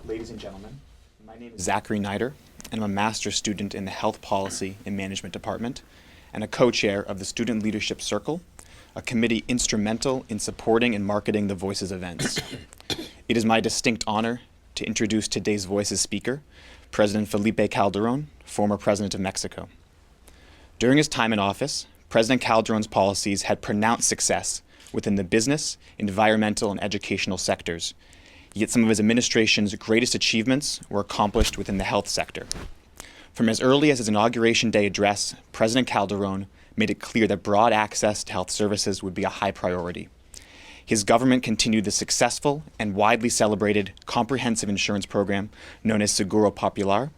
Ladies and gentlemen, my name is Zachary Nider, and I'm a master's student in the Health Policy and Management Department and a co-chair of the Student Leadership Circle, a committee instrumental in supporting and marketing the Voices events. It is my distinct honor to introduce today's Voices speaker, President Felipe Calderón, former President of Mexico. During his time in office, President Calderón's policies had pronounced success within the business, environmental, and educational sectors, yet some of his administration's greatest achievements were accomplished within the health sector. From as early as his Inauguration Day address, President Calderón made it clear that broad access to health services would be a high priority. His government continued the successful and widely celebrated comprehensive insurance program known as Seguro Popular,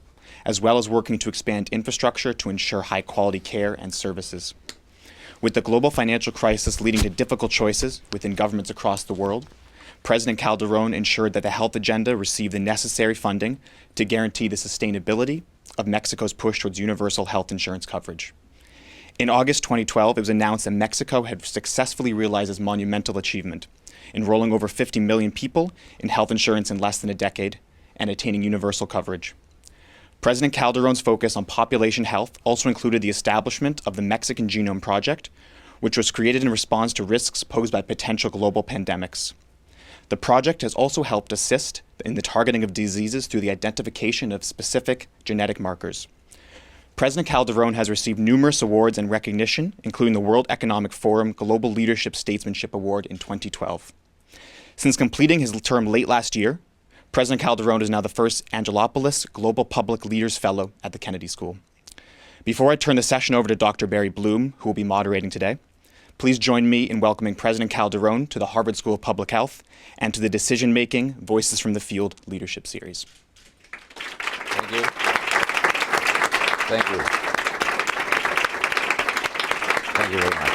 as well as working to expand infrastructure to ensure high-quality care and services. With the global financial crisis leading to difficult choices within governments across the world, President Calderón ensured that the health agenda received the necessary funding to guarantee the sustainability of Mexico's push towards universal health insurance coverage. In August 2012, it was announced that Mexico had successfully realized this monumental achievement, enrolling over 50 million people in health insurance in less than a decade and attaining universal coverage. President Calderón's focus on population health also included the establishment of the Mexican Genome Project, which was created in response to risks posed by potential global pandemics. The project has also helped assist in the targeting of diseases through the identification of specific genetic markers. President Calderón has received numerous awards and recognition, including the World Economic Forum Global Leadership Statesmanship Award in 2012. Since completing his term late last year, President Calderón is now the first Angelopoulos Global Public Leaders Fellow at the Kennedy School. Before I turn the session over to Dr. Barry Bloom, who will be moderating today, please join me in welcoming President Calderón to the Harvard School of Public Health and to the Decision-Making Voices from the Field Leadership Series. Thank you. Thank you. Thank you very much.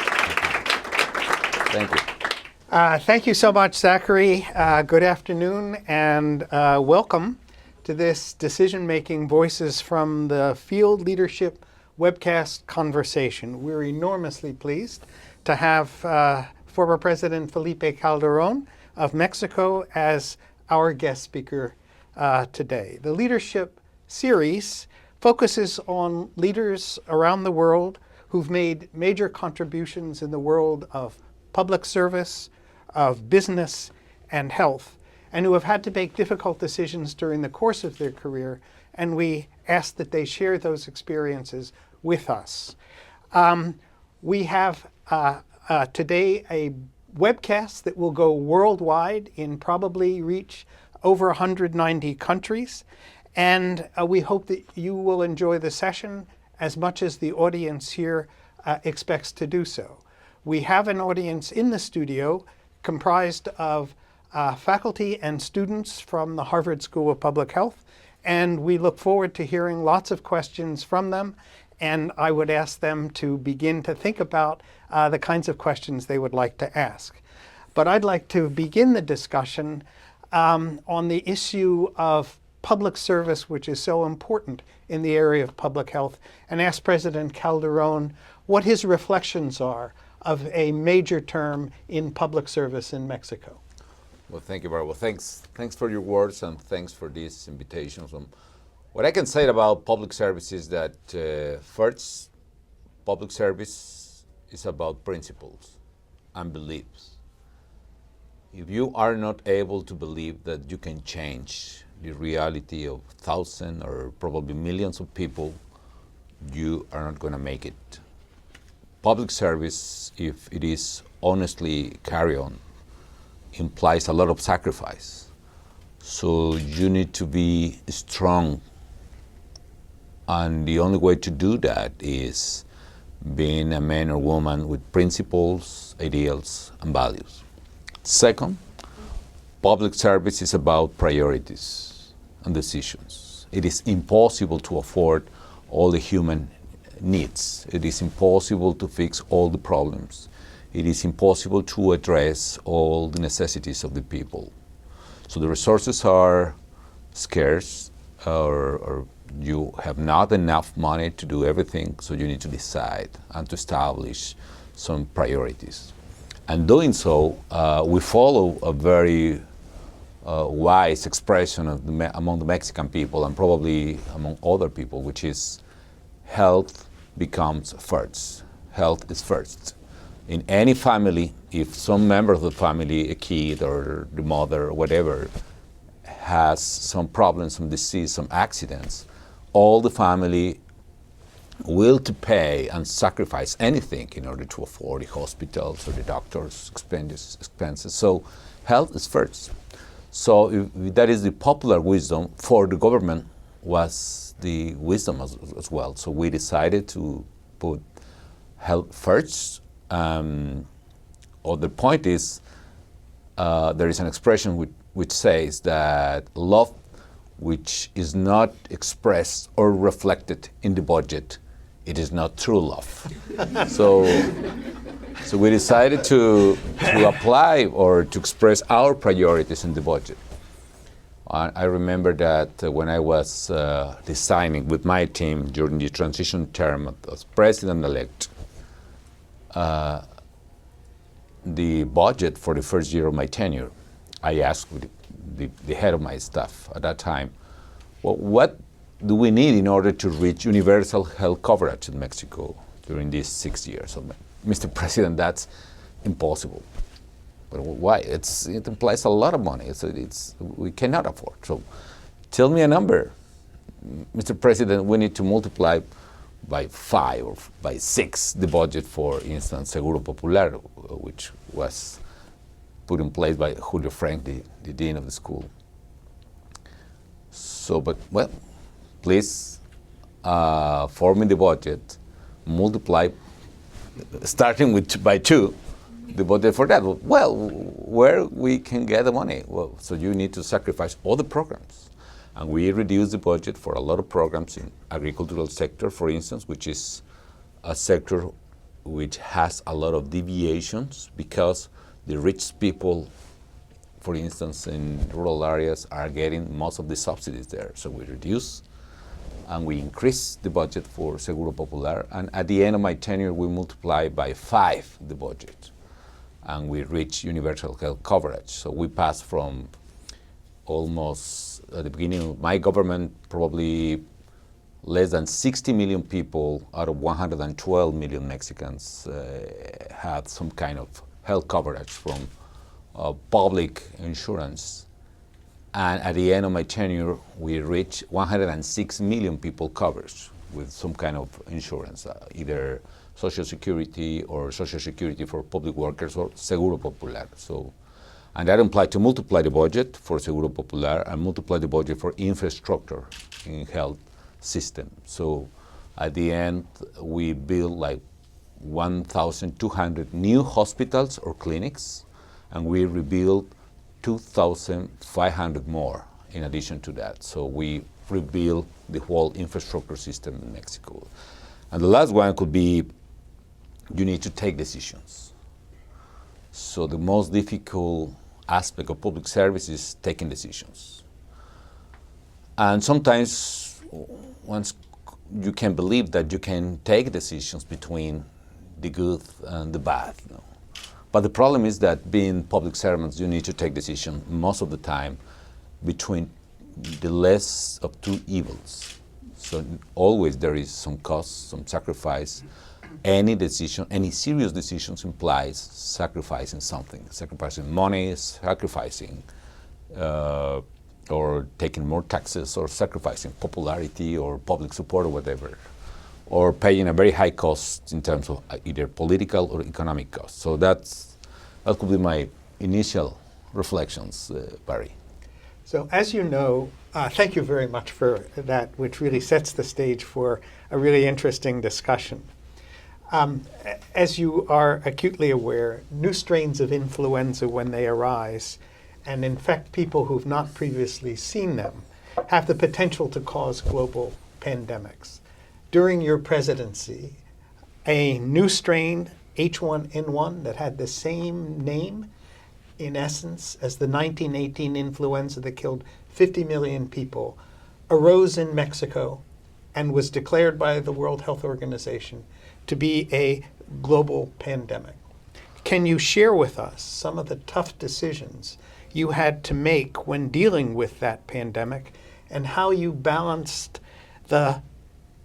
Thank you. Thank you so much, Zachary. Good afternoon and welcome to this Decision-Making Voices from the Field Leadership webcast conversation. We're enormously pleased to have former President Felipe Calderón of Mexico as our guest speaker today. The Leadership Series focuses on leaders around the world who've made major contributions in the world of public service, of business, and health, and who have had to make difficult decisions during the course of their career, and we ask that they share those experiences with us. We have today a webcast that will go worldwide and probably reach over 190 countries. And we hope that you will enjoy the session as much as the audience here expects to do so. We have an audience in the studio comprised of faculty and students from the Harvard School of Public Health, and we look forward to hearing lots of questions from them. And I would ask them to begin to think about the kinds of questions they would like to ask. But I'd like to begin the discussion on the issue of public service, which is so important in the area of public health, and ask President Calderón what his reflections are of a major term in public service in Mexico. Well, thank you, Barry. Well, thanks for your words and thanks for these invitations. What I can say about public service is that first, public service is about principles and beliefs. If you are not able to believe that you can change the reality of thousands or probably millions of people, you are not going to make it. Public service, if it is honestly carried on, implies a lot of sacrifice. So you need to be strong. And the only way to do that is being a man or woman with principles, ideals, and values. Second, public service is about priorities and decisions. It is impossible to afford all the human needs. It is impossible to fix all the problems. It is impossible to address all the necessities of the people. So the resources are scarce, or you have not enough money to do everything, so you need to decide and to establish some priorities. And doing so, we follow a very wise expression of among the Mexican people and probably among other people, which is health becomes first. Health is first. In any family, if some member of the family, a kid or the mother or whatever, has some problems, some disease, some accidents, all the family will to pay and sacrifice anything in order to afford the hospitals or the doctors' expenses. So health is first. So that is the popular wisdom. For the government was the wisdom as well. So we decided to put health first. Other point is there is an expression which says that love which is not expressed or reflected in the budget, it is not true love. So we decided to apply or to express our priorities in the budget. I remember that when I was designing with my team during the transition term as president-elect, the budget for the first year of my tenure, I asked the head of my staff at that time, well, what do we need in order to reach universal health coverage in Mexico during these 6 years? So, Mr. President, that's impossible. But why? It implies a lot of money. We cannot afford. So tell me a number. Mr. President, we need to multiply by 5 or by 6 the budget, for instance, Seguro Popular, which was put in place by Julio Frank, the dean of the school. So, but, well, please form in the budget, multiply, starting by 2, the budget for that. Well, where we can get the money? Well, so you need to sacrifice all the programs. And we reduced the budget for a lot of programs in agricultural sector, for instance, which is a sector which has a lot of deviations because the rich people, for instance, in rural areas are getting most of the subsidies there. So we reduce and we increase the budget for Seguro Popular. And at the end of my tenure, we multiply by 5 the budget. And we reach universal health coverage. So we passed from almost, at the beginning of my government, probably less than 60 million people out of 112 million Mexicans had some kind of health coverage from public insurance. And at the end of my tenure, we reached 106 million people covered with some kind of insurance, either Social Security or Social Security for public workers or Seguro Popular. So, and that implied to multiply the budget for Seguro Popular and multiply the budget for infrastructure in health system. So at the end, we built like 1,200 new hospitals or clinics, and we rebuilt 2,500 more in addition to that. So we rebuilt the whole infrastructure system in Mexico. And the last one could be, you need to take decisions. So the most difficult aspect of public service is taking decisions. And sometimes once you can believe that you can take decisions between the good and the bad. You know. But the problem is that being public servants, you need to take decisions most of the time between the less of 2 evils. So always there is some cost, some sacrifice. Any decision, any serious decisions implies sacrificing something, sacrificing money, sacrificing or taking more taxes, or sacrificing popularity or public support or whatever, or paying a very high cost in terms of either political or economic cost. So that could be my initial reflections, Barry. So as you know, thank you very much for that, which really sets the stage for a really interesting discussion. As you are acutely aware, new strains of influenza, when they arise and infect people who've not previously seen them, have the potential to cause global pandemics. During your presidency, a new strain, H1N1, that had the same name, in essence, as the 1918 influenza that killed 50 million people, arose in Mexico and was declared by the World Health Organization to be a global pandemic. Can you share with us some of the tough decisions you had to make when dealing with that pandemic, and how you balanced the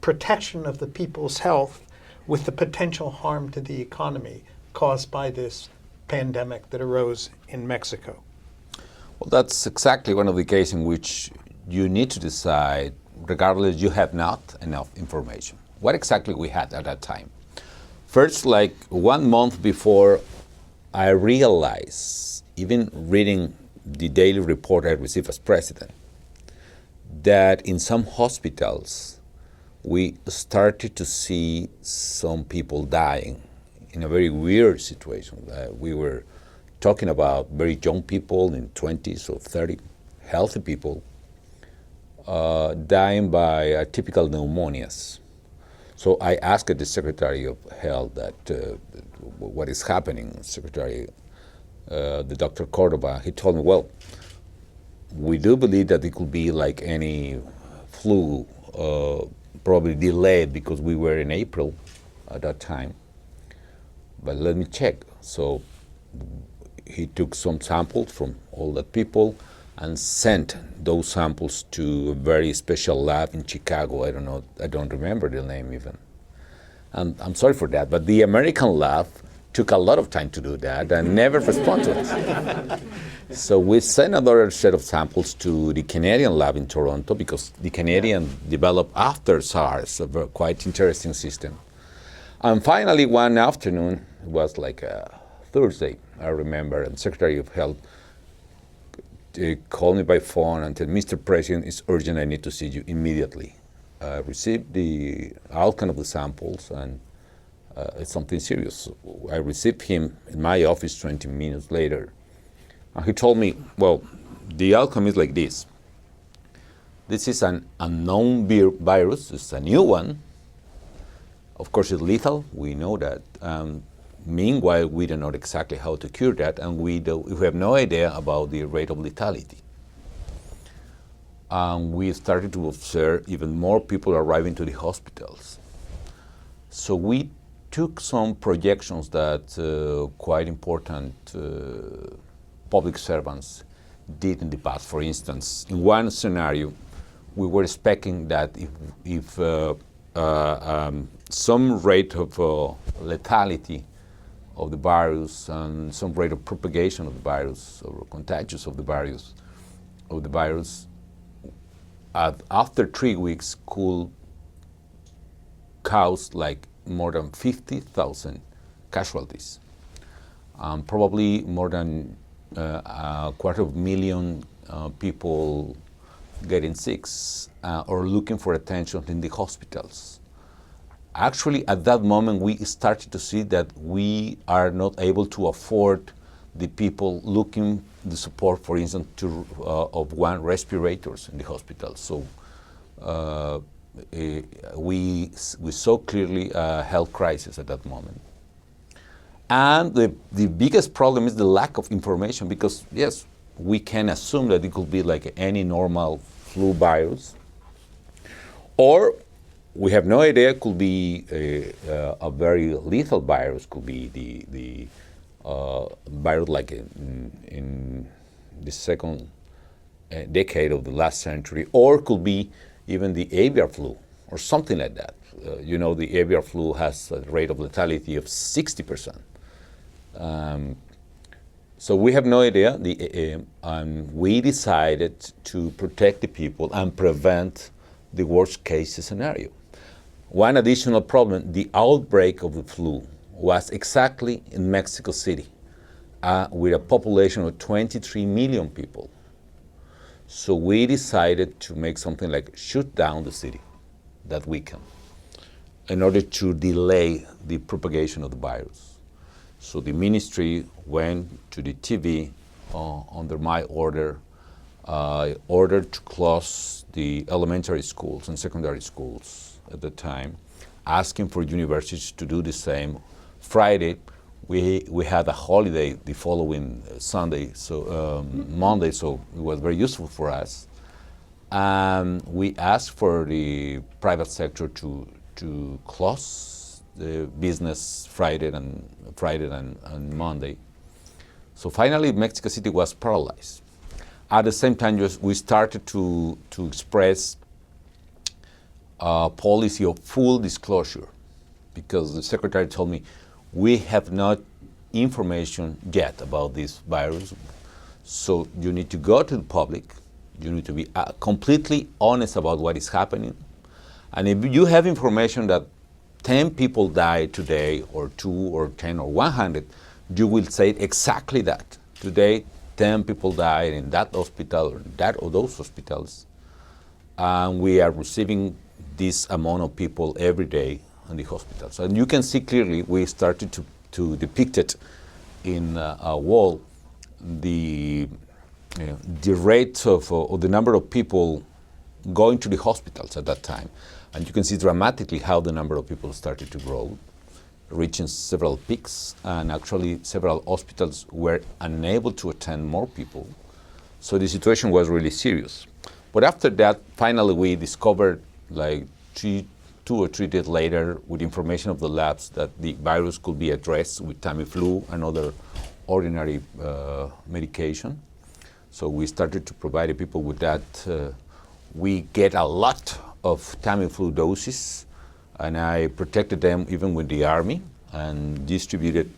protection of the people's health with the potential harm to the economy caused by this pandemic that arose in Mexico. Well, that's exactly one of the cases in which you need to decide, regardless, you have not enough information. What exactly we had at that time? First, like 1 month before, I realized, even reading the daily report I received as president, that in some hospitals, we started to see some people dying in a very weird situation. We were talking about very young people in 20s or 30, healthy people, dying by typical pneumonias. So I asked the Secretary of Health that what is happening, Secretary, the Dr. Cordoba. He told me, well, we do believe that it could be like any flu, probably delayed because we were in April at that time. But let me check. So he took some samples from all the people and sent those samples to a very special lab in Chicago. I don't know, I don't remember the name even. And I'm sorry for that, but the American lab took a lot of time to do that and never responded to us. So we sent another set of samples to the Canadian lab in Toronto because the Canadian developed after SARS a quite interesting system. And finally, one afternoon, it was like a Thursday, I remember, and Secretary of Health called me by phone and said, Mr. President, it's urgent, I need to see you immediately. I received the outcome of the samples, and it's something serious. I received him in my office 20 minutes later. He told me, well, the outcome is like this. This is an unknown virus, it's a new one. Of course, it's lethal, we know that. Meanwhile, we don't know exactly how to cure that, and we have no idea about the rate of lethality. We started to observe even more people arriving to the hospitals. So we took some projections that quite important public servants did in the past. For instance, in one scenario, we were expecting that if some rate of lethality of the virus and some rate of propagation of the virus or contagious of the virus, after 3 weeks could cause like more than 50,000 casualties. Probably more than 250,000 people getting sick or looking for attention in the hospitals. Actually, at that moment, we started to see that we are not able to afford the people looking the support, for instance, of one respirators in the hospital. So we saw clearly a health crisis at that moment. And the biggest problem is the lack of information because, yes, we can assume that it could be like any normal flu virus, or we have no idea, it could be a very lethal virus, could be the virus like in the second decade of the last century, or could be even the avian flu or something like that. You know, the avian flu has a rate of lethality of 60%. So we have no idea, and we decided to protect the people and prevent the worst case scenario. One additional problem, the outbreak of the flu was exactly in Mexico City with a population of 23 million people. So we decided to make something like shut down the city that weekend in order to delay the propagation of the virus. So the ministry went to the TV under my order, ordered to close the elementary schools and secondary schools at the time, asking for universities to do the same. Friday, we had a holiday the following Sunday, so Monday, so it was very useful for us. We asked for the private sector to close the business Friday and Monday. So finally, Mexico City was paralyzed. At the same time, we started to express a policy of full disclosure, because the secretary told me, we have not information yet about this virus, so you need to go to the public, you need to be completely honest about what is happening, and if you have information that 10 people died today, or 2 or 10 or 100, you will say exactly that. Today, 10 people died in that hospital or that or those hospitals, and we are receiving this amount of people every day in the hospitals. And you can see clearly, we started to depict it in a wall, the rate of the number of people going to the hospitals at that time. And you can see dramatically how the number of people started to grow, reaching several peaks, and actually several hospitals were unable to attend more people. So the situation was really serious. But after that, finally we discovered, like 2 or 3 days later, with information of the labs, that the virus could be addressed with Tamiflu and other ordinary medication. So we started to provide the people with that. We get a lot of Tamiflu doses, and I protected them even with the army and distributed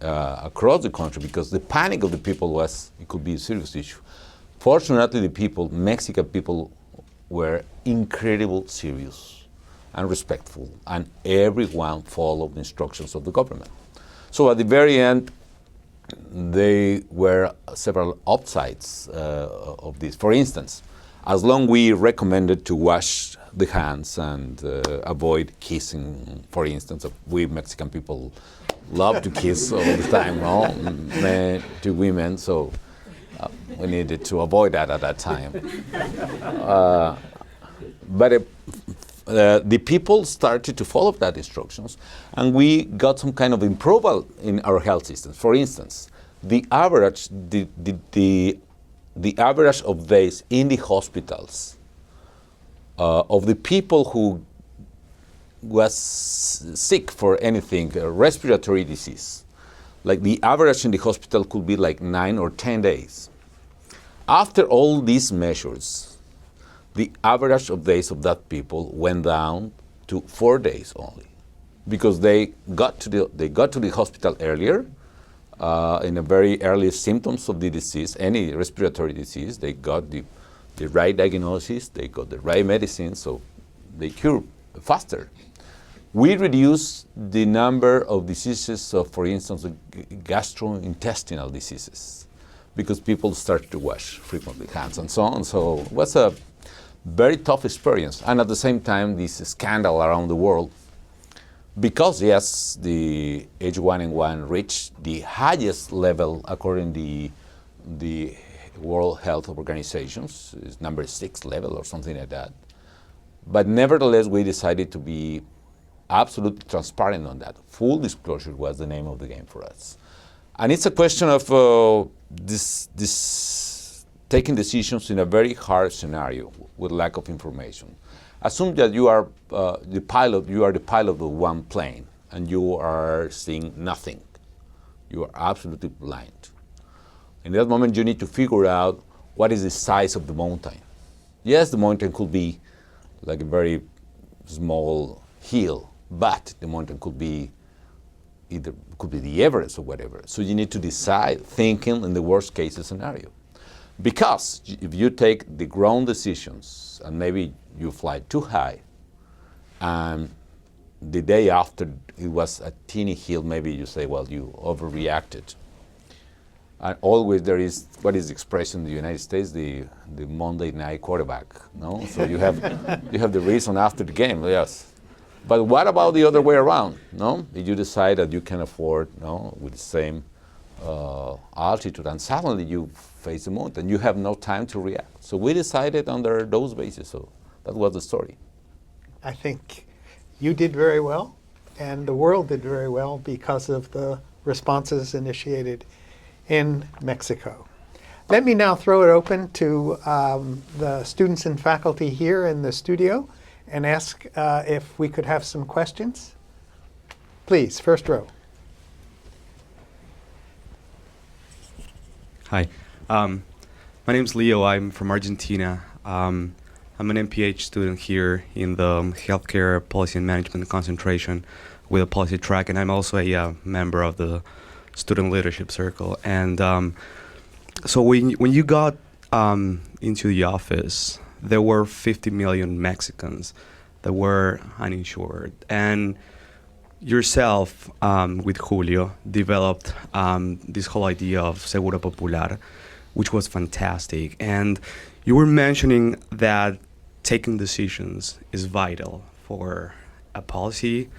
across the country, because the panic of the people was, it could be a serious issue. Fortunately, the people, Mexican people, were incredibly serious and respectful, and everyone followed the instructions of the government. So at the very end, there were several upsides of this. For instance, as long we recommended to wash the hands and avoid kissing, for instance, we Mexican people love to kiss all the time, no? Men to women, so we needed to avoid that at that time. But the people started to follow that instructions, and we got some kind of improvement in our health system. For instance, the average of days in the hospitals of the people who was sick for anything, respiratory disease, like the average in the hospital could be like 9 or 10 days. After all these measures, the average of days of that people went down to 4 days only, because they got to the hospital earlier, in a very early symptoms of the disease, any respiratory disease. They got the right diagnosis, they got the right medicine, so they cure faster. We reduce the number of diseases of, for instance, gastrointestinal diseases, because people start to wash frequently hands and so on. So it was a very tough experience. And at the same time, this scandal around the world, because yes, the H1N1 reached the highest level according to the World Health Organizations, it's number 6 level or something like that. But nevertheless, we decided to be absolutely transparent on that. Full disclosure was the name of the game for us. And it's a question of this taking decisions in a very hard scenario with lack of information. Assume that you are the pilot of one plane, and you are seeing nothing. You are absolutely blind. In that moment, you need to figure out what is the size of the mountain. Yes, the mountain could be like a very small hill, but the mountain could be the Everest or whatever. So you need to decide, thinking in the worst case scenario. Because if you take the ground decisions and maybe you fly too high, and the day after it was a teeny hill, maybe you say, well, you overreacted. And always there is, what is the expression in the United States, the Monday night quarterback, no? So you have the reason after the game, yes. But what about the other way around, no? If you decide that you can afford, no, with the same altitude, and suddenly you face the mountain, you have no time to react. So we decided under those bases, so that was the story. I think you did very well, and the world did very well because of the responses initiated in Mexico. Let me now throw it open to the students and faculty here in the studio and ask if we could have some questions. Please, first row. Hi. My name's Leo. I'm from Argentina. I'm an MPH student here in the Healthcare Policy and Management concentration with a policy track, and I'm also a member of the Student Leadership Circle. And so when you got into the office, there were 50 million Mexicans that were uninsured. And yourself, with Julio, developed this whole idea of Seguro Popular, which was fantastic. And you were mentioning that taking decisions is vital for a policy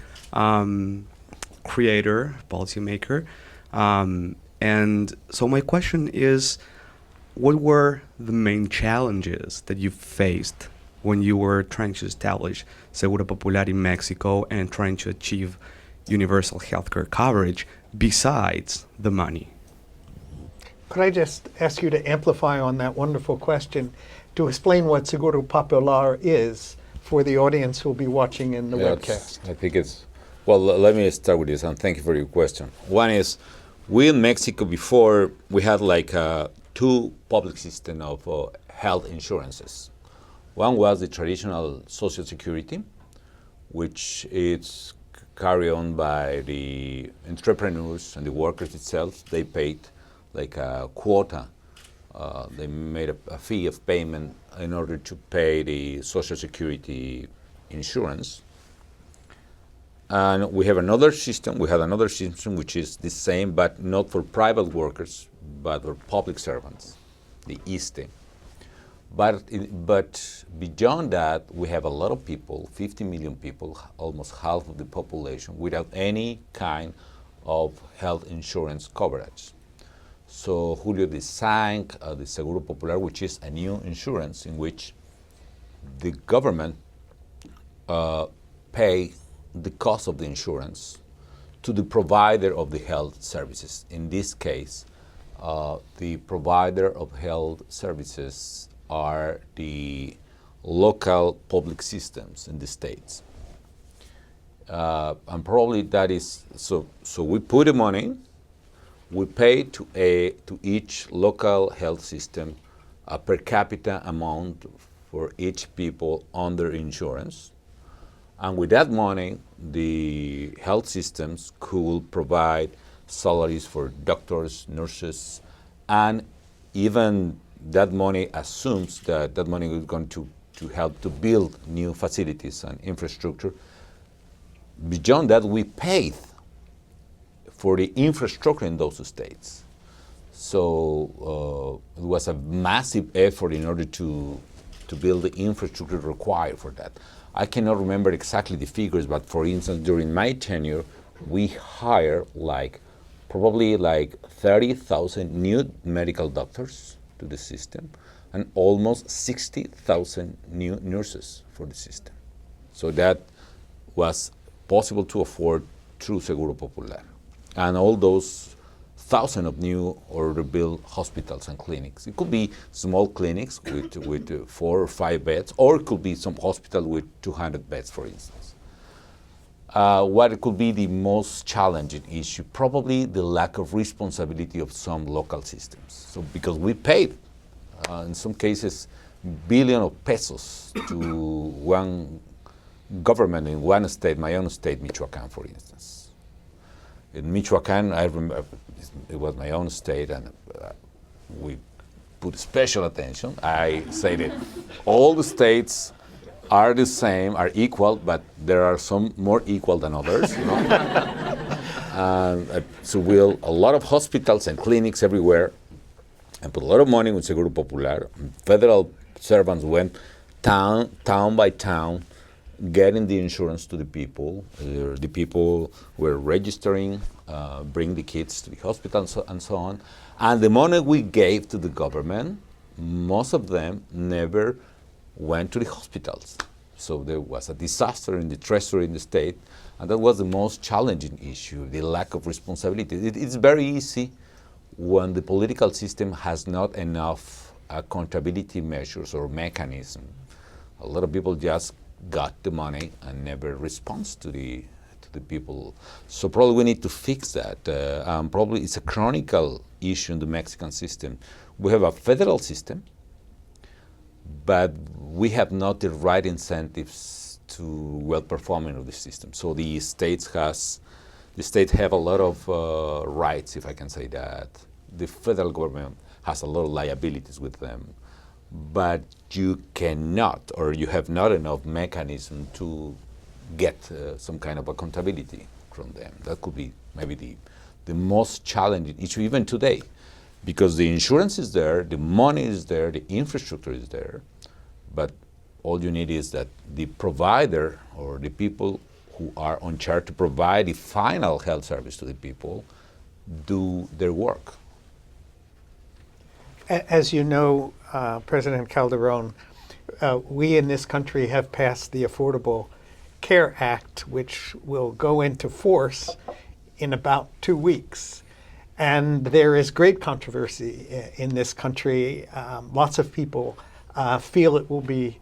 creator, policymaker. And so my question is, what were the main challenges that you faced when you were trying to establish Seguro Popular in Mexico and trying to achieve universal healthcare coverage besides the money? Could I just ask you to amplify on that wonderful question to explain what Seguro Popular is for the audience who will be watching in the webcast? I think well, let me start with this, and thank you for your question. One is, we in Mexico before, we had like two public system of health insurances. One was the traditional Social Security, which is carried on by the entrepreneurs and the workers itself. They paid like a quota. They made a fee of payment in order to pay the Social Security insurance. And we had another system which is the same, but not for private workers, but for public servants, the ISSSTE. But beyond that, we have a lot of people, 50 million people, almost half of the population, without any kind of health insurance coverage. So Julio designed the Seguro Popular, which is a new insurance in which the government pay the cost of the insurance to the provider of the health services. In this case, the provider of health services are the local public systems in the states. And probably that is, so we put the money, we pay to each local health system a per capita amount for each people under insurance. And with that money, the health systems could provide salaries for doctors, nurses, and even that money assumes that that money is going to help to build new facilities and infrastructure. Beyond that, we paid for the infrastructure in those states. So it was a massive effort in order to build the infrastructure required for that. I cannot remember exactly the figures, but for instance, during my tenure, we hired probably 30,000 new medical doctors to the system and almost 60,000 new nurses for the system. So that was possible to afford through Seguro Popular. And all those thousands of new or rebuilt hospitals and clinics. It could be small clinics with 4 or 5 beds, or it could be some hospital with 200 beds, for instance. What could be the most challenging issue? Probably the lack of responsibility of some local systems. So because we paid, in some cases, billions of pesos to one government in one state, my own state, Michoacán, for instance. In Michoacán, I remember it was my own state, and we put special attention. I say that all the states are the same, are equal, but there are some more equal than others. You know? So a lot of hospitals and clinics everywhere, and put a lot of money with Seguro Popular. Federal servants went town by town, getting the insurance to the people. The people were registering, bring the kids to the hospital and so on. And the money we gave to the government, most of them never went to the hospitals. So there was a disaster in the treasury in the state, and that was the most challenging issue, the lack of responsibility. It's very easy when the political system has not enough accountability measures or mechanism. A lot of people just got the money and never responds to the people. So probably we need to fix that. Probably it's a chronic issue in the Mexican system. We have a federal system, but we have not the right incentives to well performing of the system. So the states have a lot of rights, if I can say that. The federal government has a lot of liabilities with them, but you cannot, or you have not enough mechanism to get some kind of accountability from them. That could be maybe the most challenging issue even today, because the insurance is there, the money is there, the infrastructure is there, but all you need is that the provider or the people who are on charge to provide the final health service to the people do their work. As you know, President Calderón, we in this country have passed the Affordable Care Act, which will go into force in about 2 weeks. And there is great controversy in this country. Lots of people feel it will be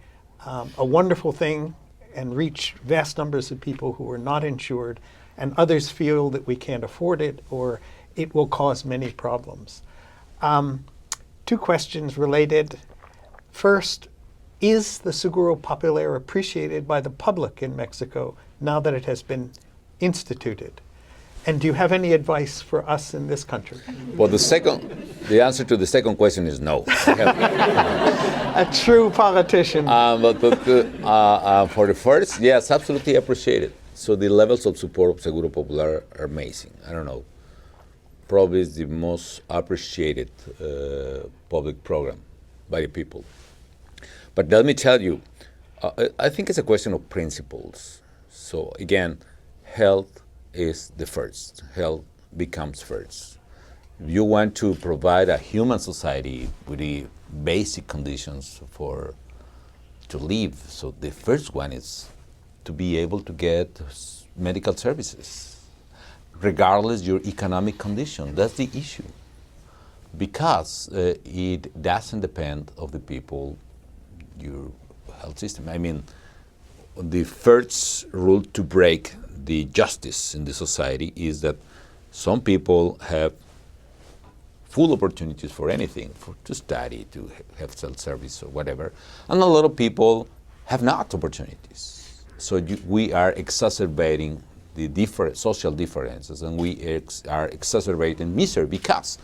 a wonderful thing and reach vast numbers of people who are not insured, and others feel that we can't afford it or it will cause many problems. 2 questions related. First, is the Seguro Popular appreciated by the public in Mexico now that it has been instituted? And do you have any advice for us in this country? Well, the answer to the second question is no. A true politician. But for the first, yes, absolutely appreciated. So the levels of support of Seguro Popular are amazing. I don't know, probably it's the most appreciated public program by the people. But let me tell you, I think it's a question of principles. So again, health is the first. Health becomes first. If you want to provide a human society with the basic conditions to live, so the first one is to be able to get medical services, regardless your economic condition. That's the issue. Because it doesn't depend of the people, your health system. I mean, the first rule to break the justice in the society is that some people have full opportunities for anything, to study, to have self-service or whatever, and a lot of people have not opportunities. So we are exacerbating the social differences, and we are exacerbating misery because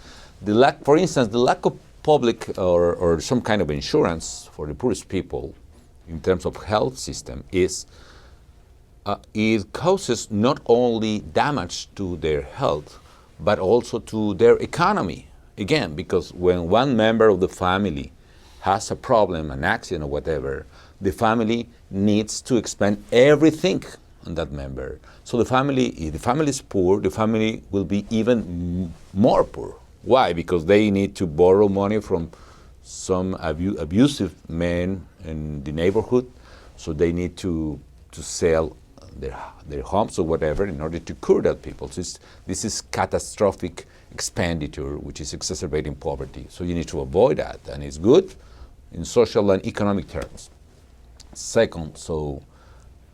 for instance, the lack of public or some kind of insurance for the poorest people in terms of health system is it causes not only damage to their health, but also to their economy. Again, because when one member of the family has a problem, an accident or whatever, the family needs to expend everything on that member. So if the family is poor, the family will be even more poor. Why? Because they need to borrow money from some abusive men in the neighborhood, so they need to sell their homes or whatever in order to cure that people. So this is catastrophic expenditure, which is exacerbating poverty. So you need to avoid that, and it's good in social and economic terms. Second, so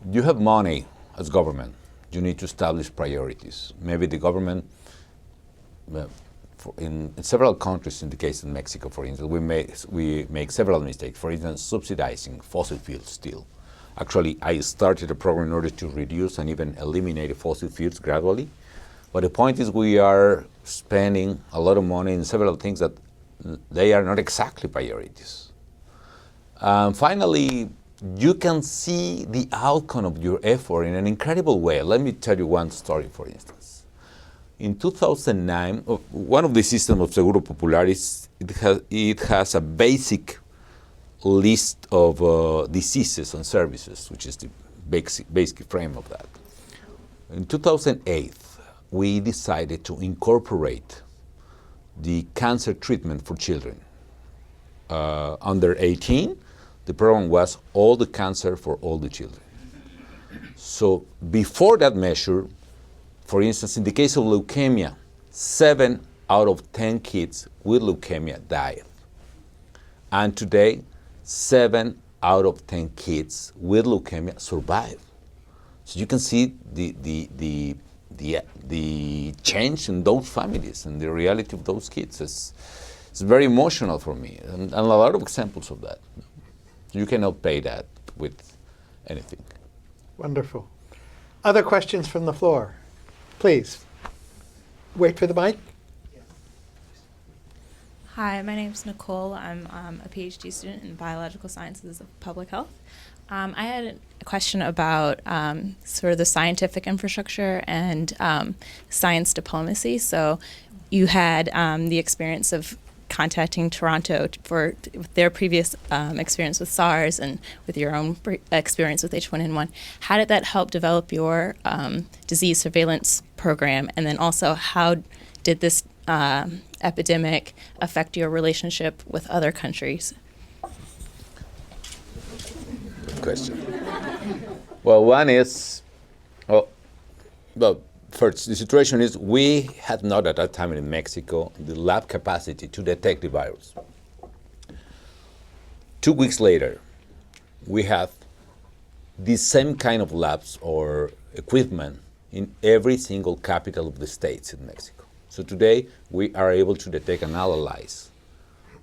you have money as government. You need to establish priorities. Maybe the government, in several countries, in the case of Mexico, for instance, we make several mistakes. For instance, subsidizing fossil fuels still. Actually, I started a program in order to reduce and even eliminate fossil fuels gradually. But the point is we are spending a lot of money in several things that they are not exactly priorities. Finally, you can see the outcome of your effort in an incredible way. Let me tell you one story, for instance. In 2009, one of the systems of Seguro Popular it has a basic list of diseases and services, which is the basic frame of that. In 2008, we decided to incorporate the cancer treatment for children. Under 18, the program was all the cancer for all the children. So before that measure, for instance, in the case of leukemia, 7 out of 10 kids with leukemia died. And today, 7 out of 10 kids with leukemia survive. So you can see the the change in those families and the reality of those kids is very emotional for me, and a lot of examples of that. You cannot pay that with anything. Wonderful. Other questions from the floor? Please. Wait for the mic. Hi, my name is Nicole. I'm a PhD student in biological sciences of public health. I had a question about sort of the scientific infrastructure and science diplomacy. So you had the experience of contacting Toronto for their previous experience with SARS and with your own experience with H1N1. How did that help develop your disease surveillance program? And then also, how did this epidemic affect your relationship with other countries? Good question. Well, one is, well, first, the situation is we had not at that time in Mexico the lab capacity to detect the virus. 2 weeks later, we have the same kind of labs or equipment in every single capital of the states in Mexico. So today, we are able to detect and analyze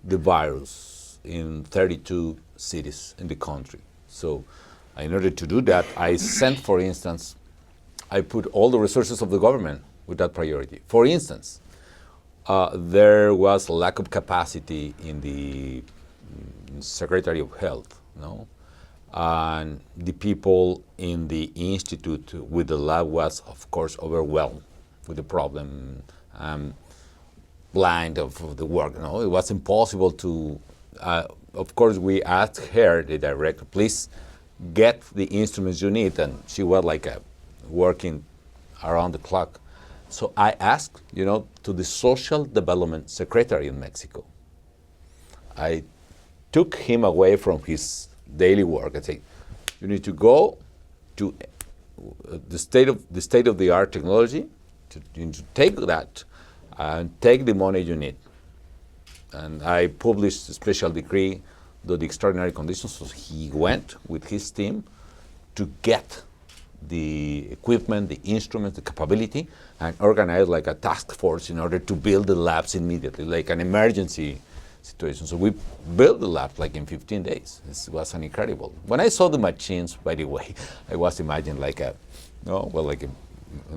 the virus in 32 cities in the country. So in order to do that, I sent, for instance, I put all the resources of the government with that priority. For instance, there was a lack of capacity in the Secretary of Health, no? And the people in the institute with the lab was, of course, overwhelmed with the problem, blind of the work. No, it was impossible to. Of course, we asked her, the director, please get the instruments you need, and she was like working around the clock. So I asked, to the Social Development Secretary in Mexico. I took him away from his daily work and said, you need to go to the state-of-the-art technology, to take that and take the money you need. And I published a special decree to the extraordinary conditions. So he went with his team to get the equipment, the instruments, the capability, and organize like a task force in order to build the labs immediately, like an emergency situation. So we built the lab like in 15 days. This was an incredible. When I saw the machines, by the way, I was imagining like in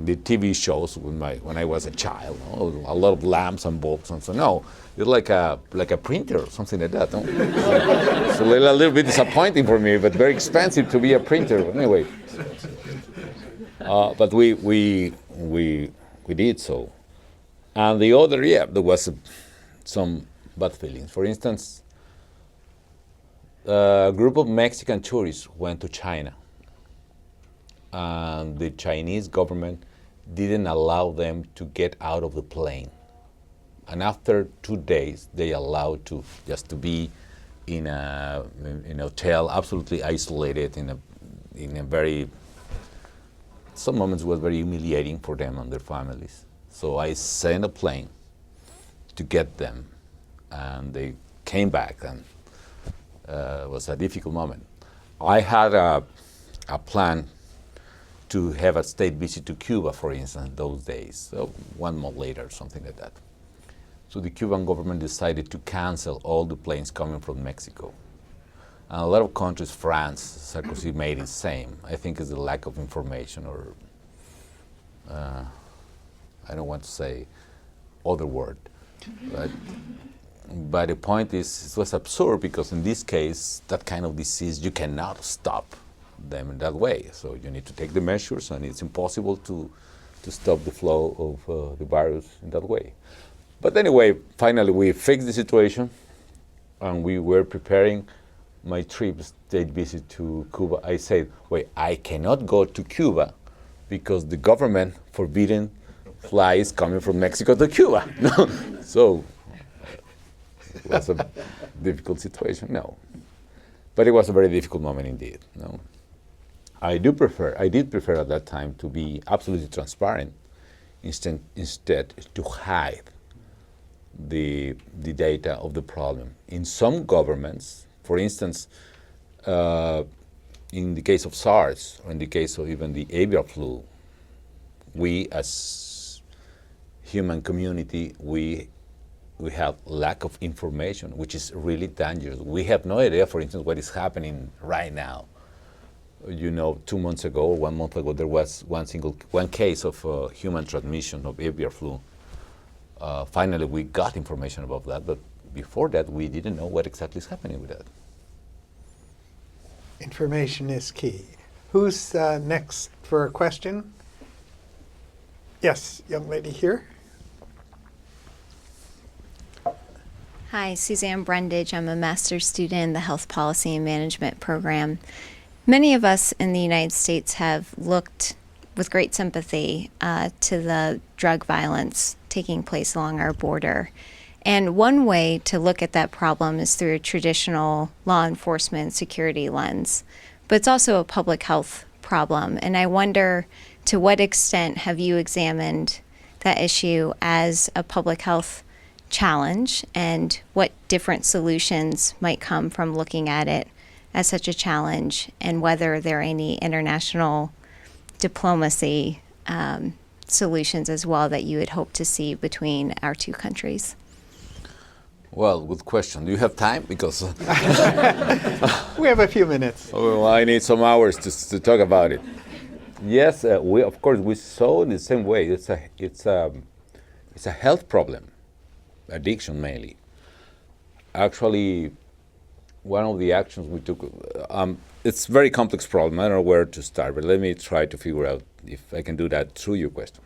the TV shows when I was a child, a lot of lamps and bulbs and so. No, it's like a printer or something like that. No? It's a little bit disappointing for me, but very expensive to be a printer. Anyway, but we did so. And the other, there was some bad feelings. For instance, a group of Mexican tourists went to China. And the Chinese government didn't allow them to get out of the plane. And after 2 days, they allowed to be in a hotel, absolutely isolated in a very. Some moments was very humiliating for them and their families. So I sent a plane to get them, and they came back, and it was a difficult moment. I had a plan to have a state visit to Cuba, for instance, those days, so 1 month later, something like that. So the Cuban government decided to cancel all the planes coming from Mexico. And a lot of countries, France, Sarkozy made the same. I think it's the lack of information, or I don't want to say other word. But the point is, it was absurd because in this case, that kind of disease, you cannot stop them in that way. So you need to take the measures, and it's impossible to stop the flow of the virus in that way. But anyway, finally we fixed the situation, and we were preparing my state visit to Cuba. I said, wait, I cannot go to Cuba because the government forbidden flights coming from Mexico to Cuba. So it was a difficult situation, no. But it was a very difficult moment indeed, no. I did prefer at that time to be absolutely transparent instead to hide the data of the problem. In some governments, for instance, in the case of SARS, or in the case of even the avian flu, we as human community, we have lack of information, which is really dangerous. We have no idea, for instance, what is happening right now. 2 months ago or 1 month ago, there was one case of human transmission of avian flu. Finally, we got information about that, but before that, we didn't know what exactly is happening with that. Information is key. Who's next for a question? Yes, young lady here. Hi, Suzanne Brundage. I'm a master's student in the Health Policy and Management program. Many of us in the United States have looked with great sympathy to the drug violence taking place along our border. And one way to look at that problem is through a traditional law enforcement security lens. But it's also a public health problem. And I wonder, to what extent have you examined that issue as a public health challenge, and what different solutions might come from looking at it as such a challenge, and whether there are any international diplomacy solutions as well that you would hope to see between our two countries? Well, good question. Do you have time? Because We have a few minutes. I need some hours to talk about it. Yes, we saw in the same way. It's a health problem, addiction mainly. Actually, one of the actions we took, it's a very complex problem. I don't know where to start, but let me try to figure out if I can do that through your question.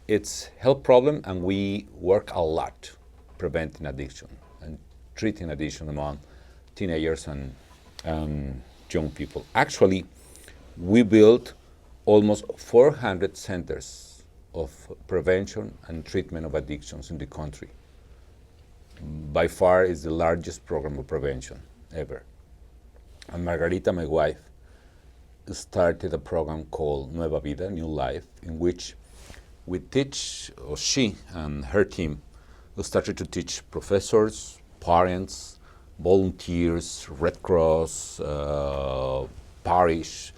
It's a health problem, and we work a lot preventing addiction and treating addiction among teenagers and young people. Actually, we built almost 400 centers of prevention and treatment of addictions in the country. By far, is the largest program of prevention ever. And Margarita, my wife, started a program called Nueva Vida, New Life, in which we teach, or she and her team started to teach professors, parents, volunteers, Red Cross, parish,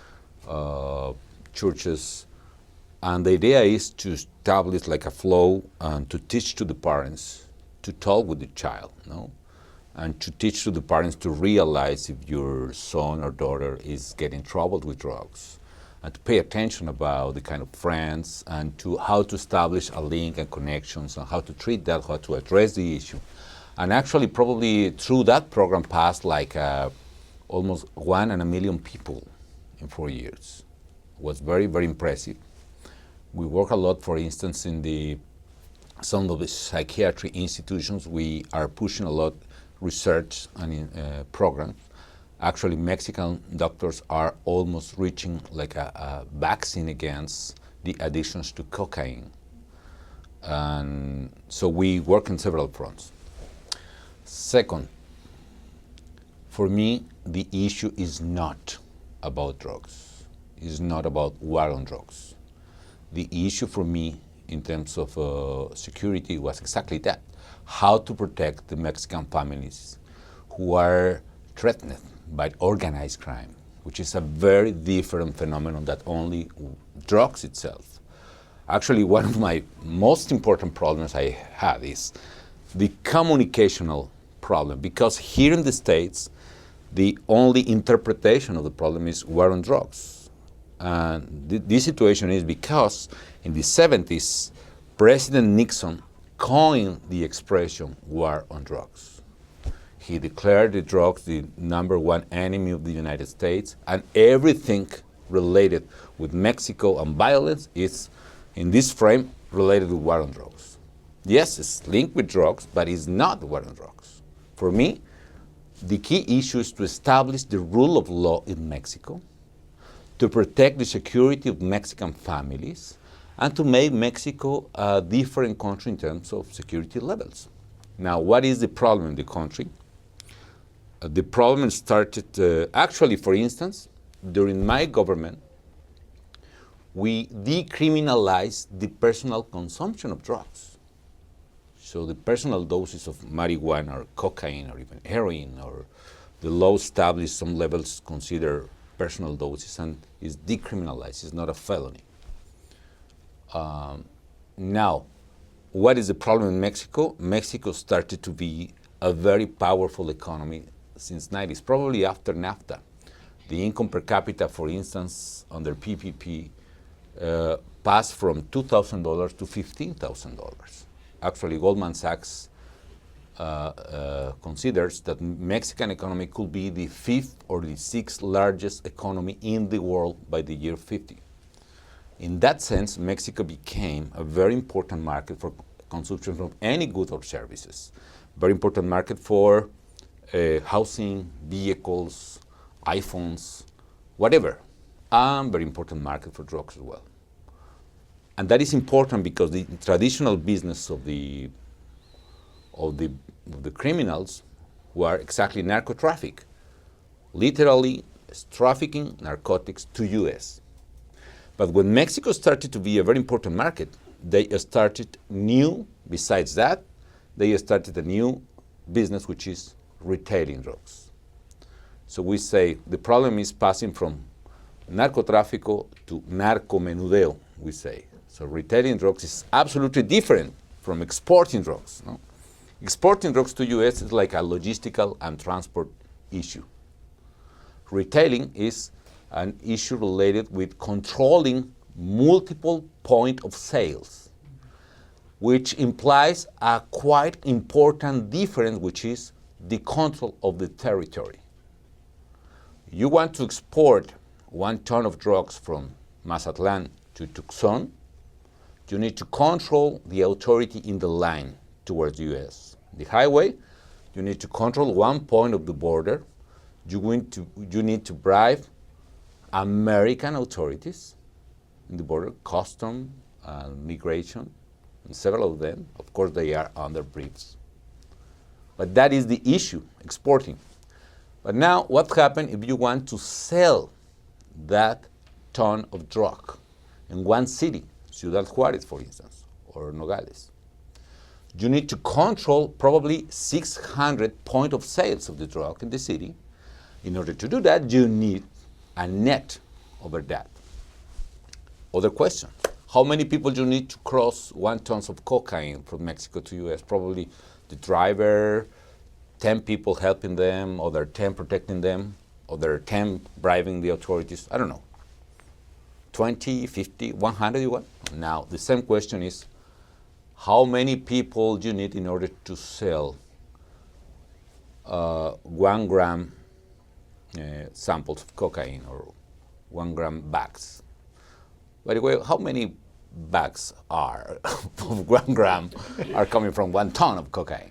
churches, and the idea is to establish like a flow and to teach to the parents to talk with the child, and to teach to the parents to realize if your son or daughter is getting troubled with drugs, and to pay attention about the kind of friends, and to how to establish a link and connections, and how to treat that, how to address the issue. And actually, probably through that program passed like almost 1 million people in 4 years. It was very, very impressive. We work a lot, for instance, in some of the psychiatry institutions. We are pushing a lot research and programs. Actually, Mexican doctors are almost reaching like a vaccine against the addictions to cocaine. And so we work on several fronts. Second, for me, the issue is not about drugs. It's not about war on drugs. The issue for me in terms of security was exactly that. How to protect the Mexican families who are threatened by organized crime, which is a very different phenomenon than only drugs itself. Actually, one of my most important problems I had is the communicational problem, because here in the States, the only interpretation of the problem is war on drugs. And this situation is because in the 70s, President Nixon coined the expression war on drugs. He declared the drugs the #1 enemy of the United States, and everything related with Mexico and violence is, in this frame, related to war on drugs. Yes, it's linked with drugs, but it's not war on drugs. For me, the key issue is to establish the rule of law in Mexico, to protect the security of Mexican families, and to make Mexico a different country in terms of security levels. Now, what is the problem in the country? The problem started, actually, for instance, during my government, we decriminalized the personal consumption of drugs. So the personal doses of marijuana or cocaine or even heroin, or the law established some levels consider personal doses and is decriminalized, it's not a felony. Now, what is the problem in Mexico? Mexico started to be a very powerful economy since 90s, probably after NAFTA. The income per capita, for instance, under PPP, passed from $2,000 to $15,000. Actually, Goldman Sachs considers that Mexican economy could be the 5th or the 6th largest economy in the world by the year 50. In that sense, Mexico became a very important market for consumption of any goods or services. Very important market for housing, vehicles, iPhones, whatever. And very important market for drugs as well. And that is important because the traditional business of the criminals were exactly narco traffic. Literally, trafficking narcotics to U.S. But when Mexico started to be a very important market, they started besides that, they started a new business, which is retailing drugs. So we say the problem is passing from narcotráfico to narcomenudeo, we say. So retailing drugs is absolutely different from exporting drugs. No? Exporting drugs to U.S. is like a logistical and transport issue. Retailing is an issue related with controlling multiple point of sales, which implies a quite important difference, which is the control of the territory. You want to export 1 ton of drugs from Mazatlan to Tucson, you need to control the authority in the line towards the U.S. The highway, you need to control 1 point of the border. You need to bribe American authorities in the border, custom, migration, and several of them. Of course, they are under briefs. But that is the issue, exporting. But now, what happens if you want to sell that ton of drug in one city, Ciudad Juárez, for instance, or Nogales? You need to control probably 600 point of sales of the drug in the city. In order to do that, you need a net over that. Other question, how many people you need to cross 1 ton of cocaine from Mexico to US? Probably the driver, 10 people helping them, other 10 protecting them, other 10 bribing the authorities, I don't know. 20, 50, 100 you want? Now, the same question is, how many people do you need in order to sell 1 gram samples of cocaine or 1 gram bags? By the way, how many bags are of 1 gram are coming from 1 ton of cocaine?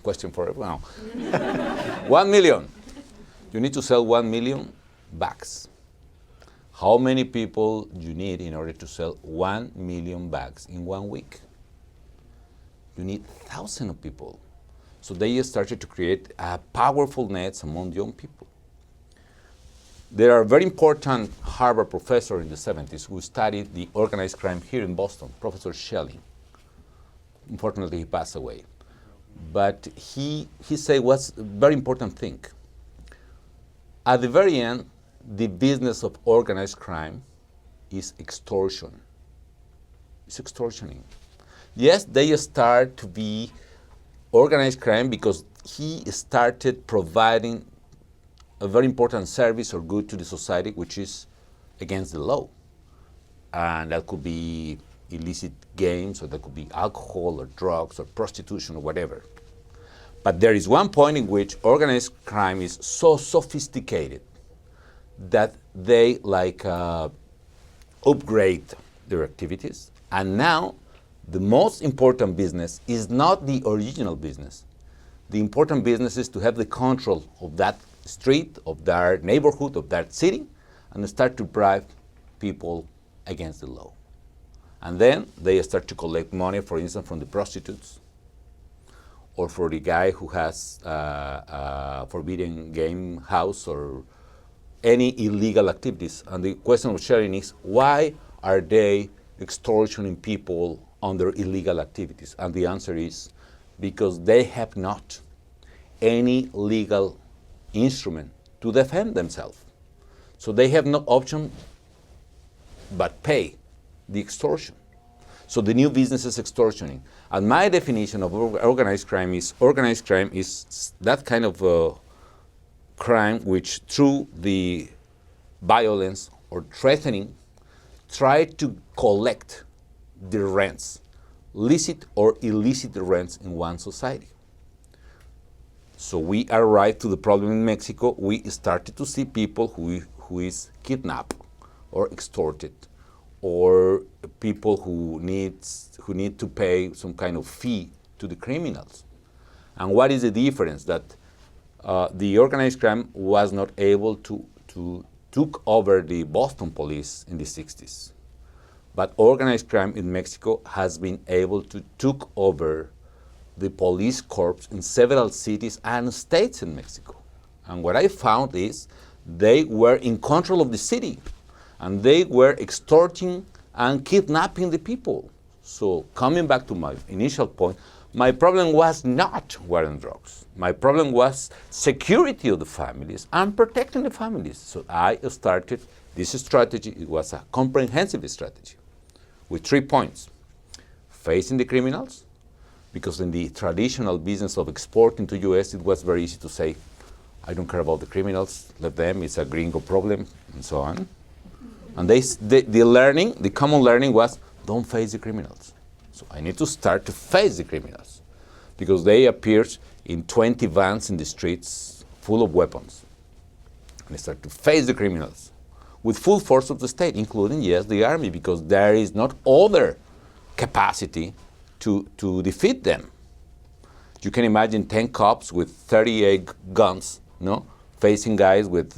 Question for everyone. 1 million. You need to sell 1 million bags. How many people do you need in order to sell 1 million bags in 1 week? You need thousands of people. So they started to create powerful nets among young people. There are very important Harvard professor in the 70s who studied the organized crime here in Boston, Professor Schelling. Unfortunately, he passed away. But he said what's a very important thing. At the very end, the business of organized crime is extortion. It's extortioning. Yes, they start to be organized crime because he started providing a very important service or good to the society, which is against the law. And that could be illicit games, or that could be alcohol or drugs or prostitution or whatever. But there is one point in which organized crime is so sophisticated that they upgrade their activities. And now the most important business is not the original business. The important business is to have the control of that street, of that neighborhood, of that city, and start to bribe people against the law. And then they start to collect money, for instance, from the prostitutes, or for the guy who has a forbidden game house or any illegal activities. And the question of sharing is, why are they extortioning people under illegal activities? And the answer is because they have not any legal instrument to defend themselves. So they have no option but pay the extortion. So the new business is extortioning. And my definition of organized crime is that kind of crime which through the violence or threatening try to collect the rents, licit or illicit rents in one society. So we arrived to the problem in Mexico. We started to see people who is kidnapped or extorted, or people who need to pay some kind of fee to the criminals. And what is the difference? That the organized crime was not able to took over the Boston police in the 60s. But organized crime in Mexico has been able to took over the police corps in several cities and states in Mexico. And what I found is they were in control of the city, and they were extorting and kidnapping the people. So coming back to my initial point, my problem was not war on drugs. My problem was security of the families and protecting the families. So I started this strategy. It was a comprehensive strategy with 3 points. Facing the criminals, because in the traditional business of exporting to US, it was very easy to say, I don't care about the criminals, let them, it's a gringo problem, and so on. And the common learning was, don't face the criminals. So I need to start to face the criminals, because they appeared in 20 vans in the streets full of weapons. And I start to face the criminals with full force of the state, including, yes, the army, because there is not other capacity to defeat them. You can imagine 10 cops with 38 guns, no, facing guys with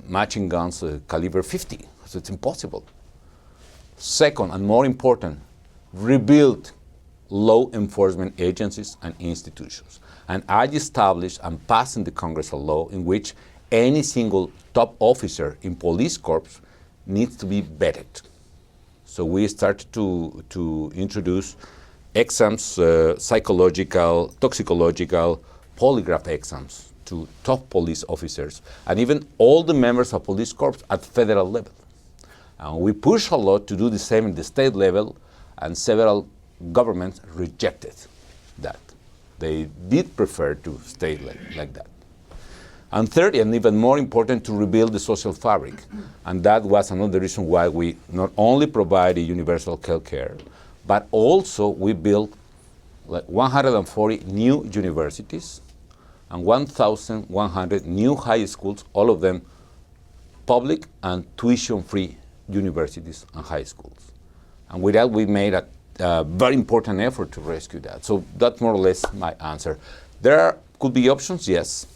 matching guns caliber 50. So it's impossible. Second, and more important, rebuild law enforcement agencies and institutions. And I established and passed in the Congress a law in which any single top officer in police corps needs to be vetted. So we started to introduce exams, psychological, toxicological, polygraph exams to top police officers, and even all the members of police corps at federal level. And we pushed a lot to do the same at the state level, and several governments rejected that. They did prefer to stay like that. And third, and even more important, to rebuild the social fabric. And that was another reason why we not only provided universal health care, but also we built like 140 new universities and 1,100 new high schools, all of them public and tuition-free universities and high schools. And with that, we made a very important effort to rescue that. So that's more or less my answer. There could be options, yes.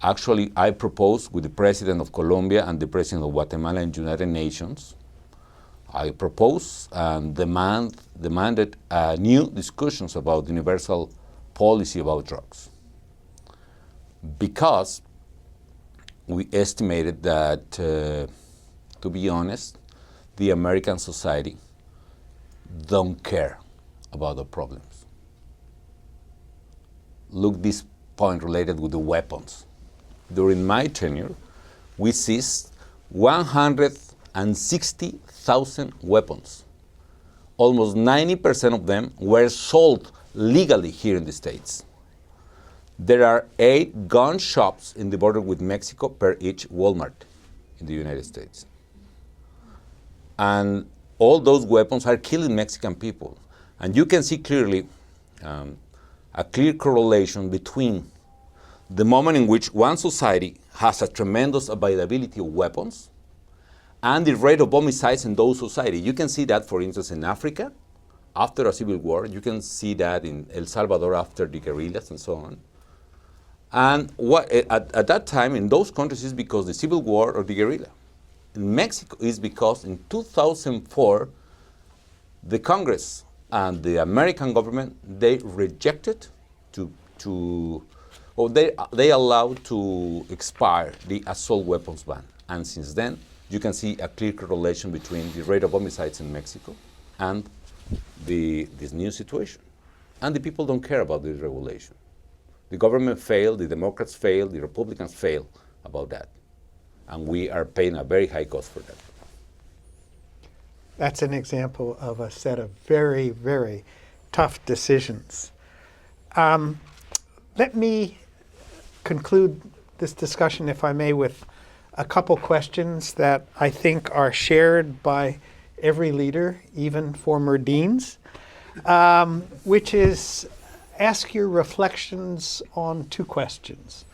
Actually, I proposed with the President of Colombia and the President of Guatemala in United Nations. I proposed and demanded new discussions about universal policy about drugs. Because we estimated that, to be honest, the American society don't care about the problems. Look, this point related with the weapons. During my tenure, we seized 160,000 weapons. Almost 90% of them were sold legally here in the States. There are 8 gun shops in the border with Mexico per each Walmart in the United States. And all those weapons are killing Mexican people. And you can see clearly a clear correlation between the moment in which one society has a tremendous availability of weapons and the rate of homicides in those societies. You can see that, for instance, in Africa, after a civil war. You can see that in El Salvador after the guerrillas and so on. And at that time, in those countries, is because the civil war or the guerrilla. In Mexico, is because in 2004, the Congress and the American government, they rejected they allowed to expire the assault weapons ban. And since then, you can see a clear correlation between the rate of homicides in Mexico and this new situation. And the people don't care about this regulation. The government failed, the Democrats failed, the Republicans failed about that. And we are paying a very high cost for that. That's an example of a set of very, very tough decisions. Let me conclude this discussion, if I may, with a couple questions that I think are shared by every leader, even former deans, which is ask your reflections on two questions.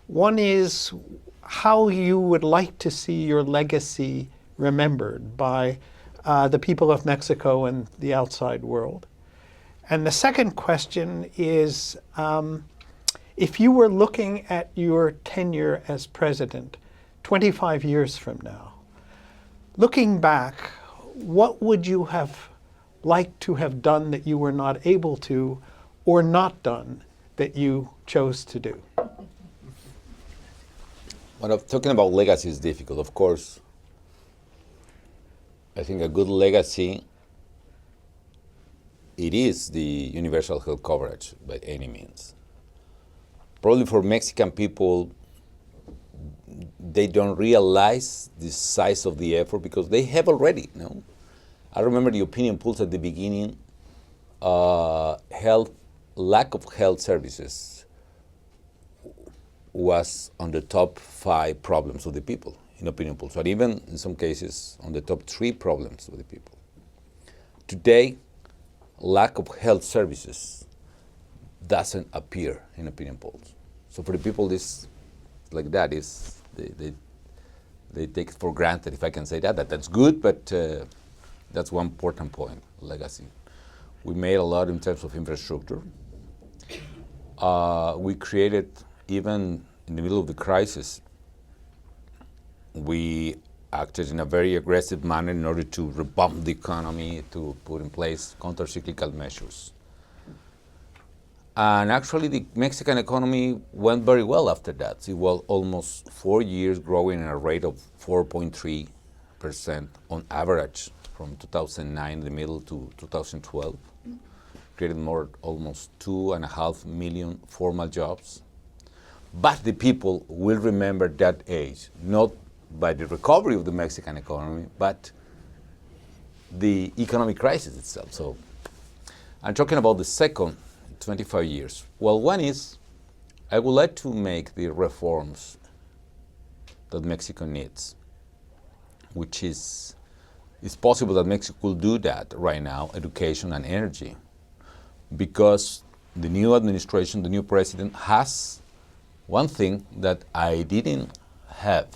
One is how you would like to see your legacy remembered by the people of Mexico and the outside world. And the second question is, if you were looking at your tenure as president 25 years from now, looking back, what would you have liked to have done that you were not able to, or not done that you chose to do? When I'm talking about legacy is difficult, of course. I think a good legacy, it is the universal health coverage by any means. Probably for Mexican people, they don't realize the size of the effort because they have already, I remember the opinion polls at the beginning, lack of health services was on the top 5 problems of the people in opinion polls, or even in some cases on the top 3 problems of the people. Today, lack of health services doesn't appear in opinion polls. So for the people, this like that is they take it for granted, if I can say that. That's good, but that's one important point, legacy. We made a lot in terms of infrastructure. We created, even in the middle of the crisis, we acted in a very aggressive manner in order to rebump the economy, to put in place counter-cyclical measures. And actually, the Mexican economy went very well after that. It was almost 4 years growing at a rate of 4.3% on average from 2009 in the middle to 2012. Created almost 2.5 million formal jobs. But the people will remember that age, not by the recovery of the Mexican economy, but the economic crisis itself. So I'm talking about the second 25 years. Well, one is, I would like to make the reforms that Mexico needs, which is, it's possible that Mexico will do that right now, education and energy, because the new administration, the new president has one thing that I didn't have,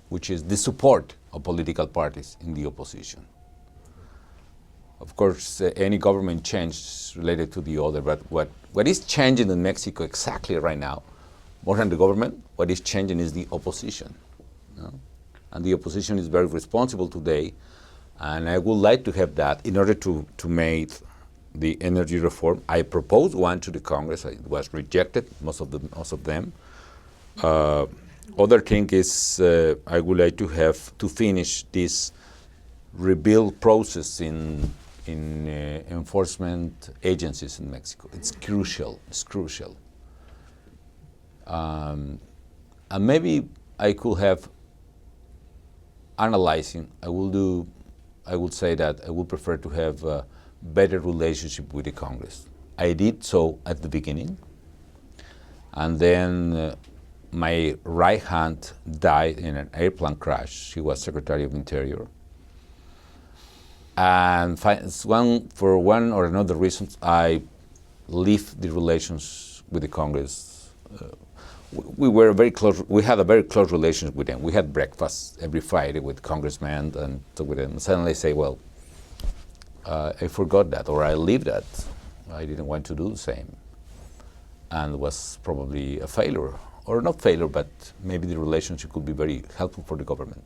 which is the support of political parties in the opposition. Of course, any government change is related to the other, but what is changing in Mexico exactly right now, more than the government, what is changing is the opposition. And the opposition is very responsible today, and I would like to have that in order to make the energy reform. I proposed one to the Congress. It was rejected, most of them. Other thing is, I would like to have to finish this rebuild process in enforcement agencies in Mexico. It's crucial. It's crucial. And maybe I could have analyzing. I would say that I would prefer to have a better relationship with the Congress. I did so at the beginning, and then my right hand died in an airplane crash. She was Secretary of Interior. And for one or another reasons, I left the relations with the Congress. We were very close. We had a very close relationship with them. We had breakfast every Friday with congressmen and talk with them. And suddenly I say, well, I forgot that, or I leave that. I didn't want to do the same. And it was probably a failure, or not failure, but maybe the relationship could be very helpful for the government.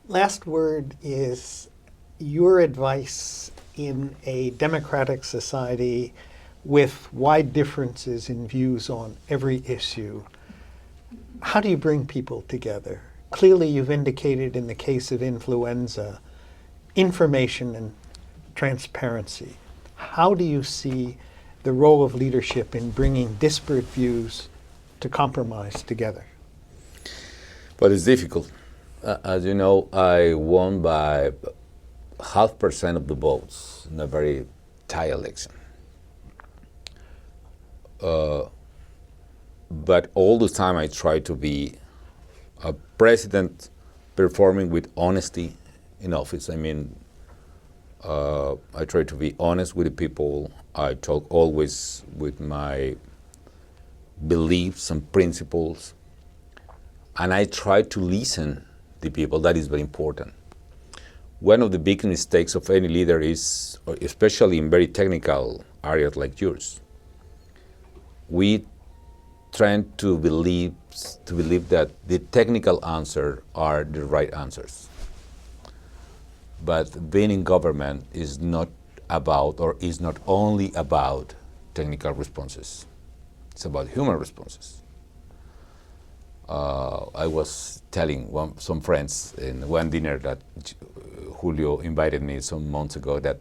Last word is your advice in a democratic society with wide differences in views on every issue. How do you bring people together? Clearly, you've indicated in the case of influenza, information and transparency. How do you see the role of leadership in bringing disparate views to compromise together? But it's difficult. As you know, I won by 0.5% of the votes in a very tight election. But all the time I try to be a president performing with honesty in office. I mean, I try to be honest with the people. I talk always with my beliefs and principles. And I try to listen to the people. That is very important. One of the big mistakes of any leader is, especially in very technical areas like yours, we tend to believe that the technical answers are the right answers. But being in government is not about, or is not only about, technical responses. It's about human responses. I was telling some friends in one dinner that Julio invited me some months ago that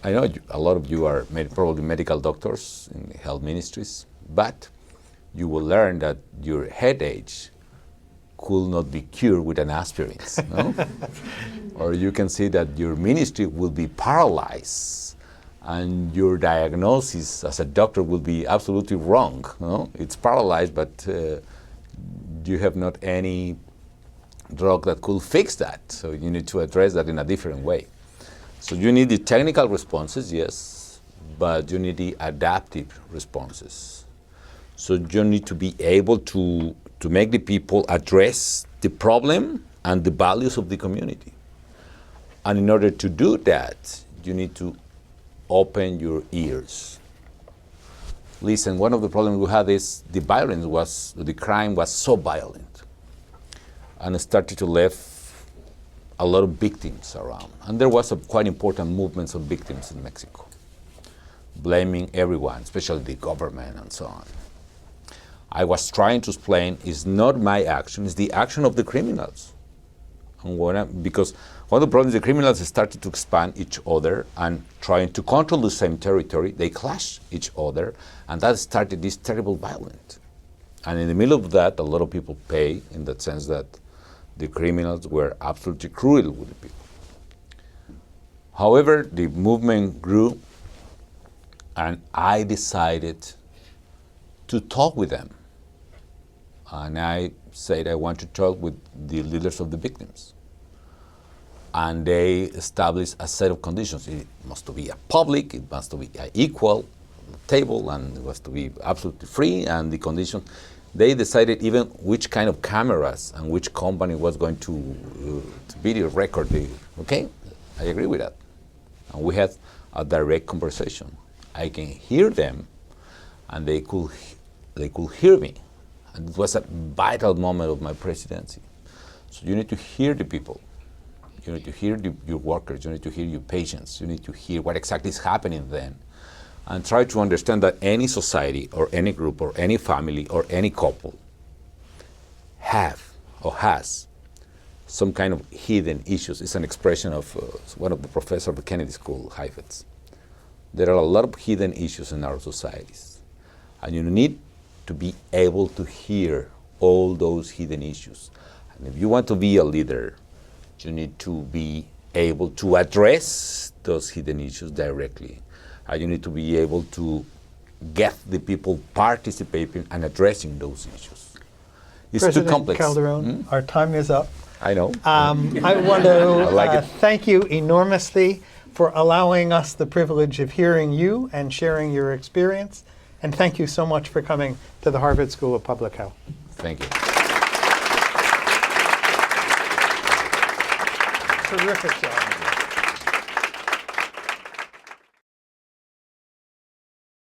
I know a lot of you are probably medical doctors in health ministries, but you will learn that your headache could not be cured with an aspirin, no? Or you can see that your ministry will be paralyzed and your diagnosis as a doctor will be absolutely wrong. No? It's paralyzed, but you have not any drug that could fix that. So you need to address that in a different way. So you need the technical responses, yes, but you need the adaptive responses. So you need to be able to make the people address the problem and the values of the community. And in order to do that, you need to open your ears. Listen, one of the problems we had is the crime was so violent and it started to leave a lot of victims around. And there was a quite important movements of victims in Mexico, blaming everyone, especially the government and so on. I was trying to explain it's not my action, it's the action of the criminals. And because one of the problems, the criminals started to expand each other and trying to control the same territory, they clashed each other, and that started this terrible violence. And in the middle of that, a lot of people pay in the sense that the criminals were absolutely cruel with the people. However, the movement grew, and I decided to talk with them. And I said I want to talk with the leaders of the victims. And they established a set of conditions. It must be a public, it must be an equal table, and it was to be absolutely free, and the conditions. They decided even which kind of cameras and which company was going to video record the, okay? I agree with that. And we had a direct conversation. I can hear them, and they could hear me. And it was a vital moment of my presidency. So you need to hear the people. You need to hear your workers. You need to hear your patients. You need to hear what exactly is happening then. And try to understand that any society or any group or any family or any couple have or has some kind of hidden issues. It's an expression of one of the professors of the Kennedy School, Heifetz. There are a lot of hidden issues in our societies. And you need to be able to hear all those hidden issues. And if you want to be a leader, you need to be able to address those hidden issues directly. And you need to be able to get the people participating and addressing those issues. It's President too complex. Calderón, our time is up. I know. I want to like it. thank you enormously for allowing us the privilege of hearing you and sharing your experience. And thank you so much for coming to the Harvard School of Public Health. Thank you. Terrific job.